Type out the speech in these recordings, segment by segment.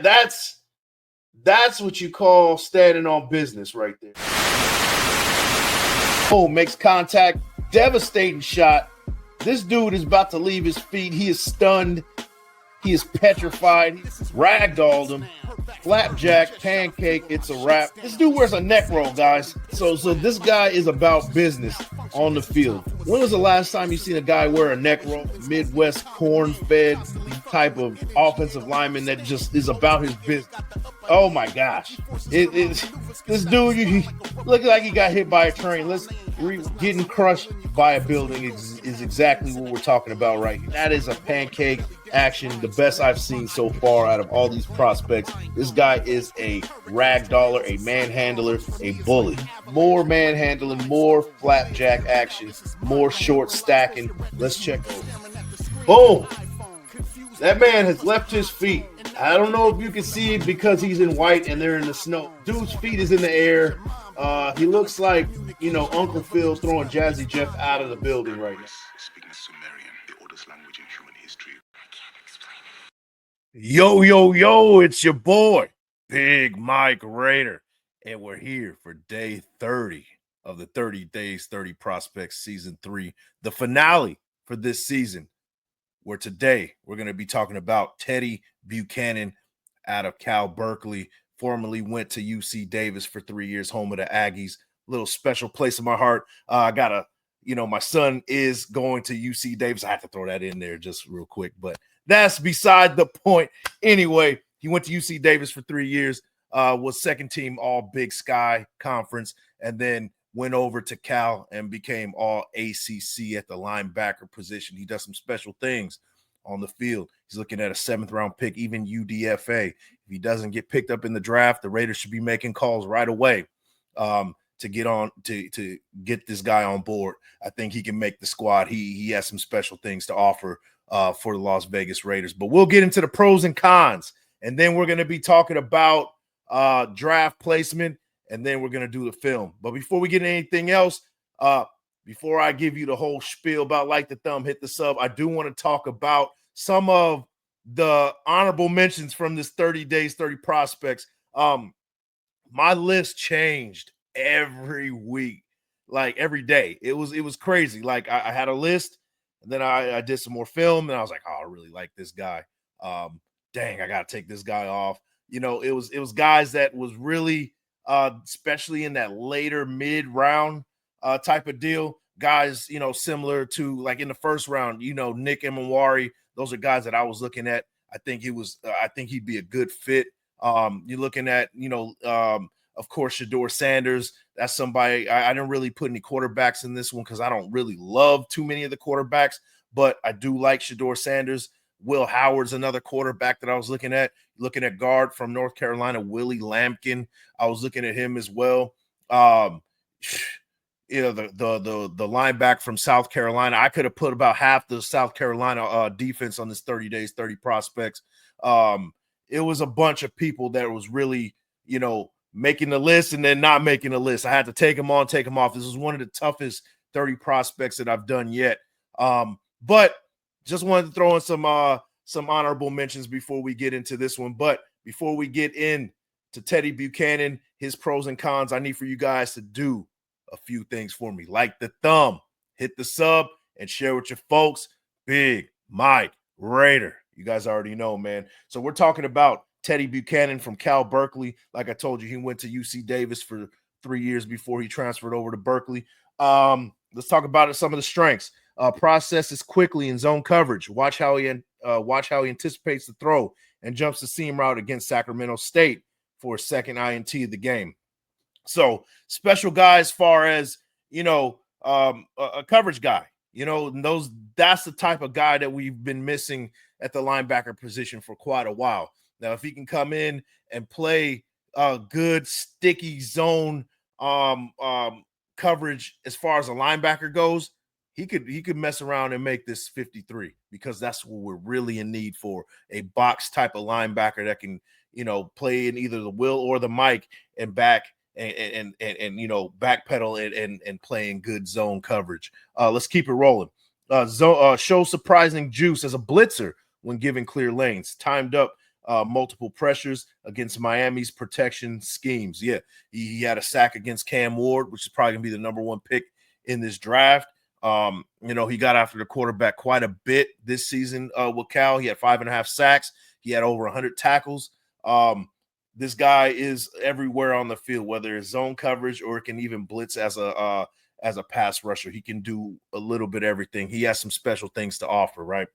That's what you call standing on business right there. Oh, makes contact, devastating shot. This dude is about to leave his feet. He is stunned. He is petrified. He's ragdolled him. Flapjack, pancake, it's a wrap. This dude wears a neck roll, guys. So this guy is about business on the field. When was the last time you seen a guy wear a neck roll? Midwest corn-fed type of offensive lineman that just is about his business. Oh my gosh. This dude, he looked like he got hit by a train. Getting crushed by a building is exactly what we're talking about right here. That is a pancake action, the best I've seen so far out of all these prospects. This guy is a ragdoller, a manhandler, a bully. More manhandling, more flapjack action, more short stacking. Let's check. Boom. That man has left his feet. I don't know if you can see it because he's in white and they're in the snow. Dude's feet is in the air. He looks like, Uncle Phil throwing Jazzy Jeff out of the building right now. Yo, it's your boy, Big Mike Raider, and we're here for day 30 of the 30 Days, 30 Prospects Season 3, the finale for this season, where today we're going to be talking about Teddye Buchanan out of Cal-Berkeley, formerly went to UC Davis for 3 years, home of the Aggies. Little special place in my heart. My son is going to UC Davis. I have to throw that in there just real quick, but that's beside the point. Anyway, he went to UC Davis for 3 years, was second team all Big Sky Conference, and then went over to Cal and became all ACC at the linebacker position. He does some special things on the field. He's looking at a 7th round pick, even UDFA. If he doesn't get picked up in the draft, the Raiders should be making calls right away to get this guy on board. I think he can make the squad. He has some special things to offer for the Las Vegas Raiders. But we'll get into the pros and cons, and then we're going to be talking about draft placement, and then we're going to do the film. But before we get into anything else, before I give you the whole spiel about like the thumb, hit the sub, I do want to talk about some of the honorable mentions from this 30 Days, 30 Prospects. My list changed every week, like every day. It was crazy. Like I had a list, and then I did some more film, and I was like, oh, I really like this guy. Dang, I gotta take this guy off. It was guys that was really especially in that later mid round type of deal. Guys, similar to like in the first round, Nick Emmanwari. Those are guys that I was looking at. I think he'd be a good fit. You're looking at, of course, Shedeur Sanders. That's somebody I didn't really put any quarterbacks in this one because I don't really love too many of the quarterbacks, but I do like Shedeur Sanders. Will Howard's another quarterback that I was looking at. Looking at guard from North Carolina, Willie Lampkin. I was looking at him as well. The linebacker from South Carolina. I could have put about half the South Carolina defense on this 30 Days, 30 Prospects. It was a bunch of people that was really, making the list and then not making the list. I had to take them on, take them off. This is one of the toughest 30 prospects that I've done yet. But just wanted to throw in some honorable mentions before we get into this one. But before we get in to Teddye Buchanan, his pros and cons, I need for you guys to do a few things for me. Like the thumb, hit the sub, and share with your folks. Big Mike Raider. You guys already know, man. So we're talking about Teddye Buchanan from Cal-Berkeley. Like I told you, he went to UC Davis for 3 years before he transferred over to Berkeley. Let's talk about some of the strengths. Processes quickly in zone coverage. Watch how he anticipates the throw and jumps the seam route against Sacramento State for a second INT of the game. So special guy as far as, a coverage guy, that's the type of guy that we've been missing at the linebacker position for quite a while. Now, if he can come in and play good sticky zone coverage as far as a linebacker goes, he could mess around and make this 53 because that's what we're really in need for, a box type of linebacker that can, play in either the Will or the Mike and back and backpedal and playing good zone coverage. Let's keep it rolling. Show surprising juice as a blitzer when given clear lanes. Timed up multiple pressures against Miami's protection schemes. Yeah, he had a sack against Cam Ward, which is probably going to be the number 1 pick in this draft. He got after the quarterback quite a bit this season with Cal. He had 5.5 sacks. He had over 100 tackles. This guy is everywhere on the field, whether it's zone coverage or it can even blitz as a pass rusher. He can do a little bit of everything. He has some special things to offer, right?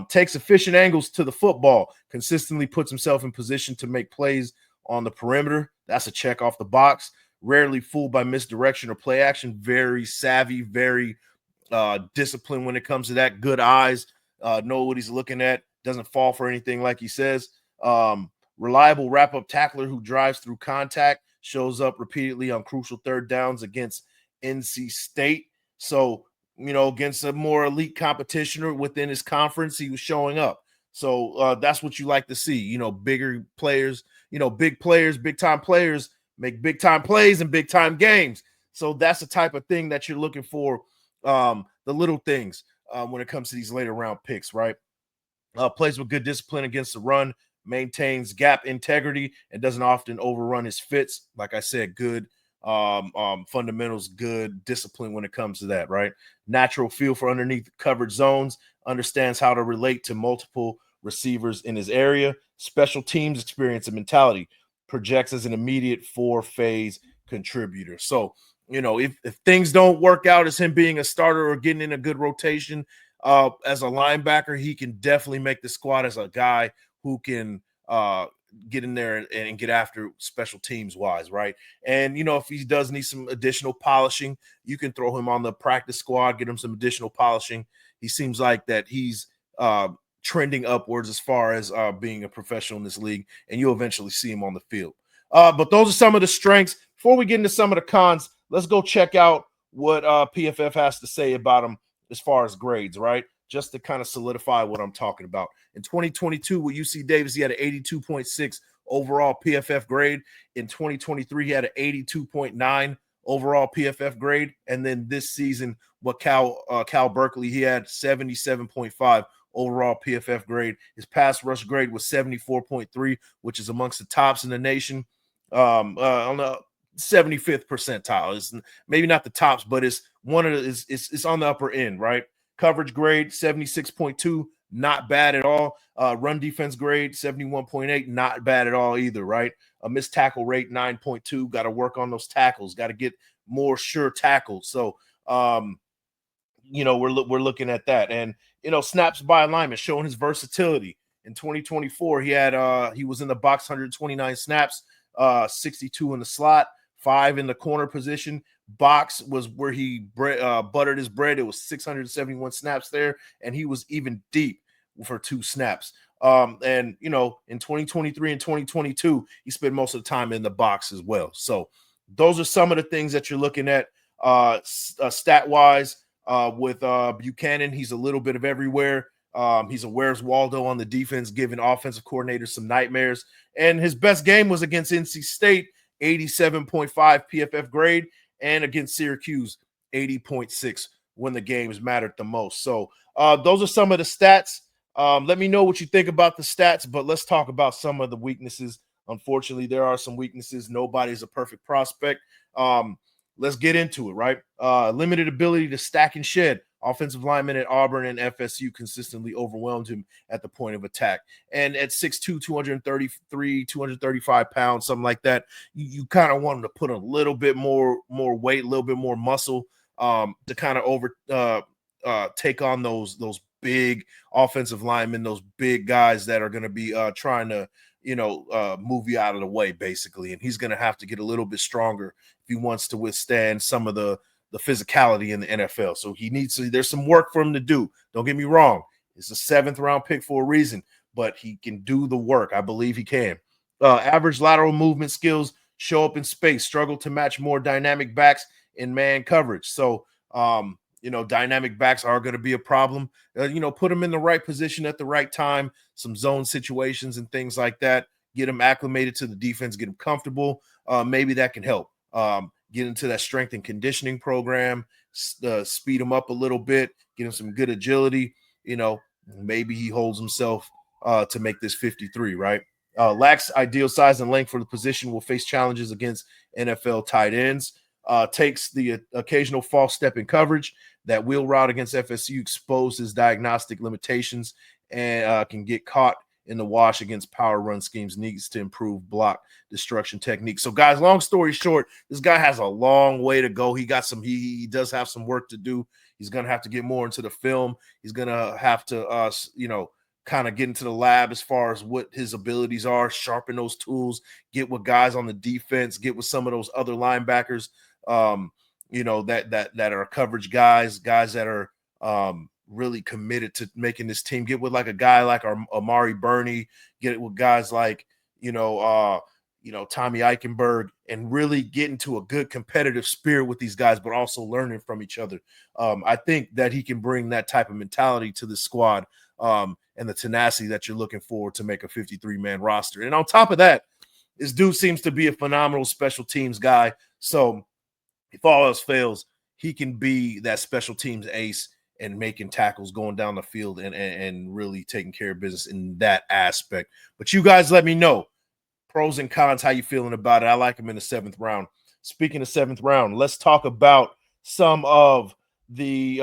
Takes efficient angles to the football, consistently puts himself in position to make plays on the perimeter. That's a check off the box. Rarely fooled by misdirection or play action. Very savvy, very disciplined when it comes to that. Good eyes, know what he's looking at, doesn't fall for anything like he says. Reliable wrap-up tackler who drives through contact, shows up repeatedly on crucial third downs against NC State. So, against a more elite competition or within his conference, he was showing up. So that's what you like to see. Bigger players, big-time players make big-time plays in big-time games. So that's the type of thing that you're looking for, the little things when it comes to these later round picks, right? Plays with good discipline against the run, maintains gap integrity, and doesn't often overrun his fits. Like I said, good fundamentals, good discipline when it comes to that, right? Natural feel for underneath covered zones, understands how to relate to multiple receivers in his area. Special teams experience and mentality, projects as an immediate 4-phase contributor. So, if things don't work out as him being a starter or getting in a good rotation as a linebacker, he can definitely make the squad as a guy who can get in there and get after special teams wise, right? And, if he does need some additional polishing, you can throw him on the practice squad, get him some additional polishing. He seems like that he's trending upwards as far as being a professional in this league, and you'll eventually see him on the field. But those are some of the strengths. Before we get into some of the cons, let's go check out what PFF has to say about him as far as grades, right? Just to kind of solidify what I'm talking about. In 2022 with UC Davis, he had an 82.6 overall PFF grade. In 2023, he had an 82.9 overall PFF grade. And then this season with Cal-Berkeley, he had 77.5 overall PFF grade. His pass rush grade was 74.3, which is amongst the tops in the nation. On the 75th percentile. It's maybe not the tops, but it's one of the, it's on the upper end, right? Coverage grade 76.2, not bad at all. Run defense grade 71.8, not bad at all either, right? A missed tackle rate 9.2. Got to work on those tackles. Got to get more sure tackles. So, we're looking at that, and snaps by alignment, showing his versatility. In 2024, he was in the box 129 snaps, 62 in the slot, 5 in the corner position. Box was where he buttered his bread. It was 671 snaps there, and he was even deep for 2 snaps. In 2023 and 2022, he spent most of the time in the box as well. So those are some of the things that you're looking at stat wise. With Buchanan, he's a little bit of everywhere. He's a Where's Waldo on the defense, giving offensive coordinators some nightmares. And his best game was against NC State, 87.5 PFF grade, and against Syracuse, 80.6 when the games mattered the most. So those are some of the stats. Let me know what you think about the stats, but let's talk about some of the weaknesses. Unfortunately, there are some weaknesses. Nobody's a perfect prospect. Let's get into it, right? Limited ability to stack and shed. Offensive linemen at Auburn and FSU consistently overwhelmed him at the point of attack. And at 6'2", 233, 235 pounds, something like that, you kind of want him to put a little bit more weight, a little bit more muscle to kind of take on those big offensive linemen, those big guys that are going to be trying to move you out of the way, basically. And he's going to have to get a little bit stronger if he wants to withstand some of the physicality in the NFL. So there's some work for him to do. Don't get me wrong. It's a 7th round pick for a reason, but he can do the work. I believe he can. Average lateral movement skills, show up in space, struggle to match more dynamic backs in man coverage. So, dynamic backs are going to be a problem. Put them in the right position at the right time, some zone situations and things like that. Get them acclimated to the defense, get them comfortable. Maybe that can help. Get into that strength and conditioning program, speed him up a little bit, get him some good agility. Maybe he holds himself to make this 53, right? Lacks ideal size and length for the position, will face challenges against NFL tight ends. Takes the occasional false step in coverage. That wheel route against FSU exposed his diagnostic limitations and can get caught in the wash against power run schemes. Needs to improve block destruction technique. So, guys, long story short, this guy has a long way to go. He does have some work to do. He's going to have to get more into the film. He's going to have to, kind of get into the lab as far as what his abilities are, sharpen those tools, get with guys on the defense, get with some of those other linebackers, that are coverage guys that are really committed to making this team. Get with like a guy like Amari Burney, get it with guys like, Tommy Eichenberg, and really get into a good competitive spirit with these guys, but also learning from each other. I think that he can bring that type of mentality to the squad and the tenacity that you're looking for to make a 53-man roster. And on top of that, this dude seems to be a phenomenal special teams guy. So if all else fails, he can be that special teams ace and making tackles, going down the field, and really taking care of business in that aspect. But you guys let me know, pros and cons, how you feeling about it. I like him in the 7th round. Speaking of 7th round, let's talk about some of the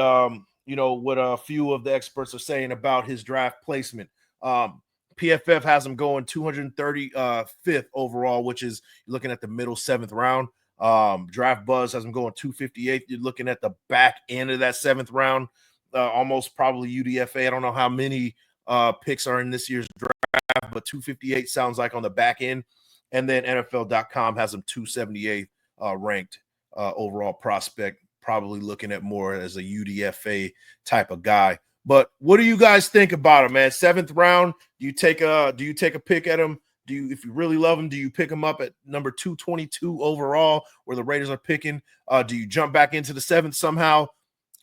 what a few of the experts are saying about his draft placement. PFF has him going 235th overall, which is looking at the middle 7th round. Draft Buzz has him going 258th. You're looking at the back end of that 7th round, almost probably UDFA. I don't know how many picks are in this year's draft, but 258 sounds like on the back end. And then NFL.com has him 278th ranked overall prospect, probably looking at more as a UDFA type of guy. But what do you guys think about him, man? 7th round, do you take a pick at him? If you really love him, do you pick him up at number 222 overall, where the Raiders are picking? Do you jump back into the 7th somehow?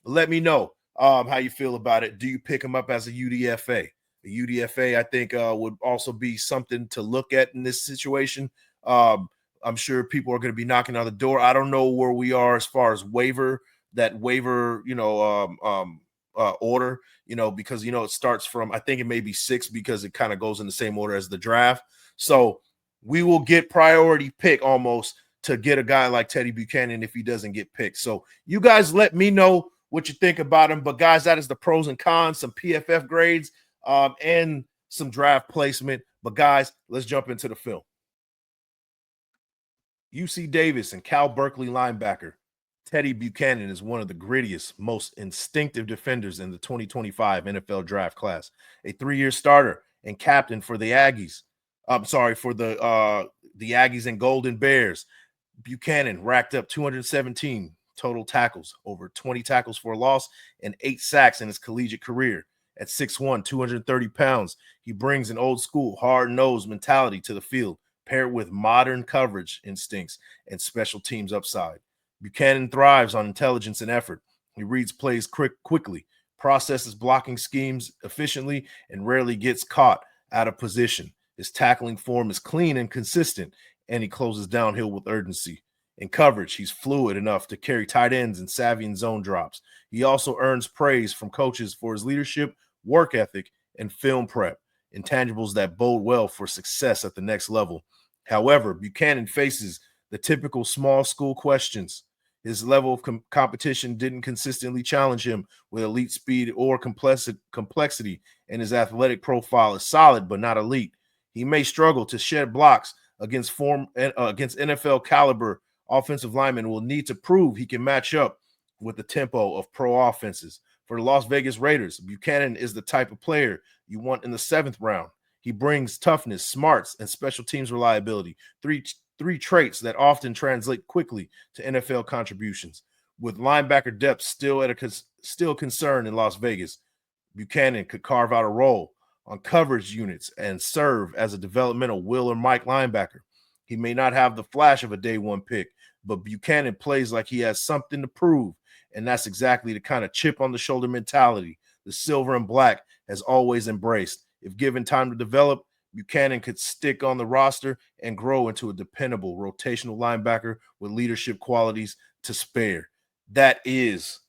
Let me know how you feel about it. Do you pick him up as a UDFA? A UDFA, I think, would also be something to look at in this situation. I'm sure people are going to be knocking on the door. I don't know where we are as far as waiver order, because, it starts from, I think it may be 6 because it kind of goes in the same order as the draft. So we will get priority pick almost to get a guy like Teddye Buchanan if he doesn't get picked. So you guys let me know what you think about him. But guys, that is the pros and cons, some PFF grades, and some draft placement. But guys, let's jump into the film. UC Davis and Cal-Berkeley linebacker Teddye Buchanan is one of the grittiest, most instinctive defenders in the 2025 NFL draft class. A 3-year starter and captain for the Aggies. For the Aggies and Golden Bears. Buchanan racked up 217 total tackles, over 20 tackles for a loss, and 8 sacks in his collegiate career. At 6'1", 230 pounds, he brings an old school, hard-nosed mentality to the field, paired with modern coverage instincts and special teams upside. Buchanan thrives on intelligence and effort. He reads plays quickly, processes blocking schemes efficiently, and rarely gets caught out of position. His tackling form is clean and consistent, and he closes downhill with urgency. In coverage, he's fluid enough to carry tight ends and savvy in zone drops. He also earns praise from coaches for his leadership, work ethic, and film prep, intangibles that bode well for success at the next level. However, Buchanan faces the typical small school questions. His level of competition didn't consistently challenge him with elite speed or complexity, and his athletic profile is solid but not elite. He may struggle to shed blocks against NFL caliber offensive linemen. Will need to prove he can match up with the tempo of pro offenses. For the Las Vegas Raiders, Buchanan is the type of player you want in the 7th round. He brings toughness, smarts, and special teams reliability. Three traits that often translate quickly to NFL contributions. With linebacker depth still concern in Las Vegas, Buchanan could carve out a role on coverage units and serve as a developmental Will or Mike linebacker. He may not have the flash of a day 1 pick, but Buchanan plays like he has something to prove, and that's exactly the kind of chip on the shoulder mentality the silver and black has always embraced. If given time to develop, Buchanan could stick on the roster and grow into a dependable rotational linebacker with leadership qualities to spare. That is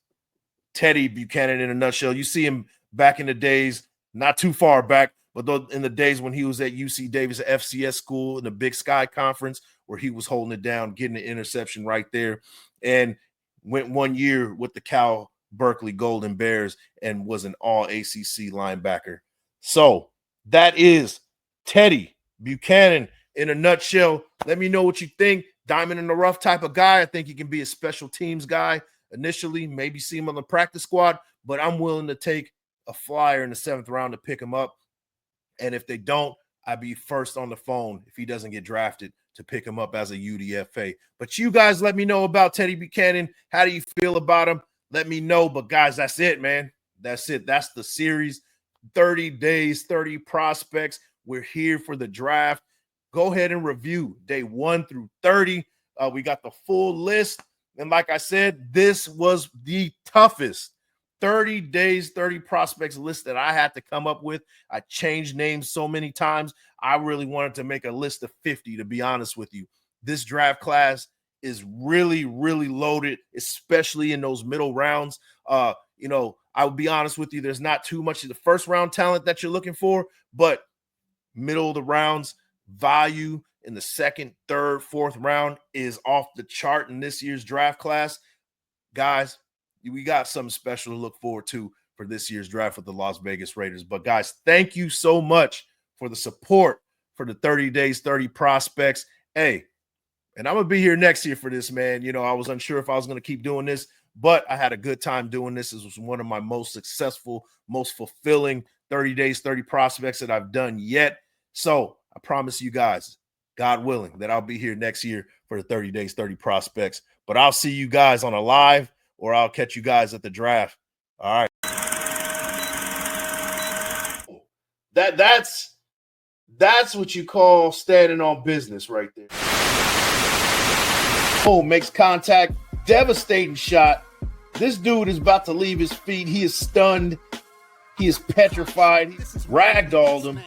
Teddye Buchanan in a nutshell. You see him back in the days, not too far back, But in the days when he was at UC Davis FCS school in the Big Sky Conference, where he was holding it down, getting an interception right there, and went 1 year with the Cal-Berkeley Golden Bears and was an all ACC linebacker. So that is Teddye Buchanan in a nutshell. Let me know what you think. Diamond in the rough type of guy. I think he can be a special teams guy initially, maybe see him on the practice squad, but I'm willing to take a flyer in the 7th round to pick him up. And if they don't, I'd be first on the phone if he doesn't get drafted to pick him up as a UDFA. But you guys let me know about Teddye Buchanan. How do you feel about him? Let me know. But guys, that's it, man. That's it. That's the series. 30 days, 30 prospects. We're here for the draft. Go ahead and review day 1 through 30. We got the full list. And like I said, this was the toughest 30 days, 30 prospects list that I had to come up with. I changed names so many times. I really wanted to make a list of 50, to be honest with you. This draft class is really, really loaded, especially in those middle rounds. You know, I will be honest with you, there's not too much of the first round talent that you're looking for, but middle of the rounds, value in the 2nd, 3rd, 4th round is off the chart in this year's draft class. Guys, we got something special to look forward to for this year's draft with the Las Vegas Raiders. But guys, thank you so much for the support for the 30 days, 30 prospects. Hey, and I'm going to be here next year for this, man. You know, I was unsure if I was going to keep doing this, but I had a good time doing this. This was one of my most successful, most fulfilling 30 days, 30 prospects that I've done yet. So I promise you guys, God willing, that I'll be here next year for the 30 days, 30 prospects. But I'll see you guys on a live, or I'll catch you guys at the draft. All right. That's what you call standing on business right there. Oh, makes contact. Devastating shot. This dude is about to leave his feet. He is stunned. He is petrified. He ragdolled him.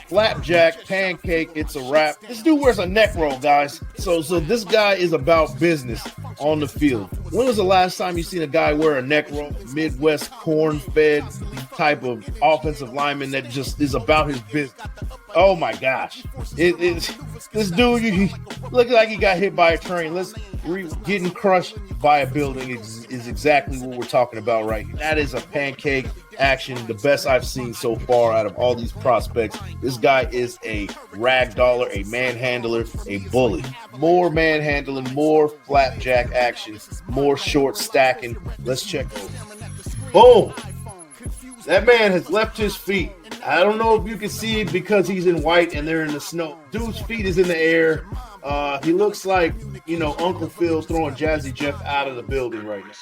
Flapjack, pancake, it's a wrap. This dude wears a neck roll, guys. So this guy is about business on the field. When was the last time you seen a guy wear a neck roll? Midwest corn-fed type of offensive lineman that just is about his business. Oh my gosh. This dude, he looks like he got hit by a train. Getting crushed by a building is exactly what we're talking about right here. That is a pancake action, the best I've seen so far out of all these prospects. This guy is a ragdoller, a manhandler, a bully. More manhandling, more flapjack action, more short stacking. Let's check over. Boom. That man has left his feet. I don't know if you can see it because he's in white and they're in the snow. Dude's feet is in the air. He looks like, you know, Uncle Phil's throwing Jazzy Jeff out of the building right now.